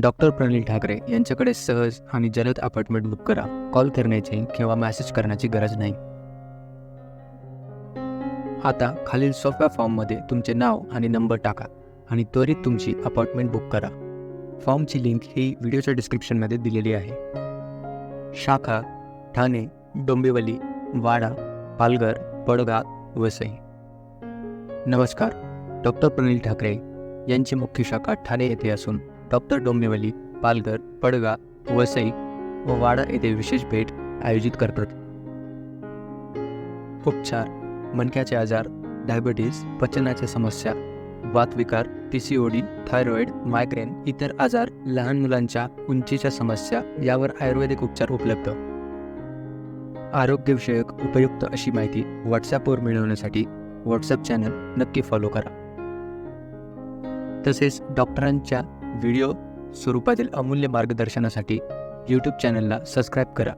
Doctor Pranil Thackeray यांच्याकडे सहज आणि जलद अपॉइंटमेंट बुक करा. कॉल करण्याची किंवा मेसेज करण्याची गरज नाही. आता खालील सोप्या फॉर्ममध्ये तुमचे नाव आणि नंबर टाका आणि त्वरित तुमची अपॉइंटमेंट बुक करा. फॉर्मची लिंक ही व्हिडिओच्या डिस्क्रिप्शनमध्ये दिलेली आहे. शाखा ठाणे, डोंबिवली, वाडा, पालघर, पडगाव, वसई. नमस्कार. डॉक्टर प्रणील ठाकरे यांची मुख्य शाखा ठाणे येथे असून डॉक्टर डोंबिवली, पालघर, पडगाव, वसई व वाडा येथे विशेष भेट आयोजित करतात. उपचार: मणक्याचे आजार, डायबिटीज, पचनाच्या समस्या, वातविकार, PCOD, थायरॉइड, मायग्रेन, इतर आजार, लहान मुलांच्या उंचीच्या समस्या यावर आयुर्वेदिक उपचार उपलब्ध. आरोग्यविषयक उपयुक्त अशी माहिती व्हॉट्सॲपवर मिळवण्यासाठी व्हॉट्सॲप चॅनल नक्की फॉलो करा. तसेच डॉक्टरांच्या व्हिडिओ स्वरूपातील अमूल्य मार्गदर्शनासाठी यूट्यूब चॅनलला सबस्क्राईब करा.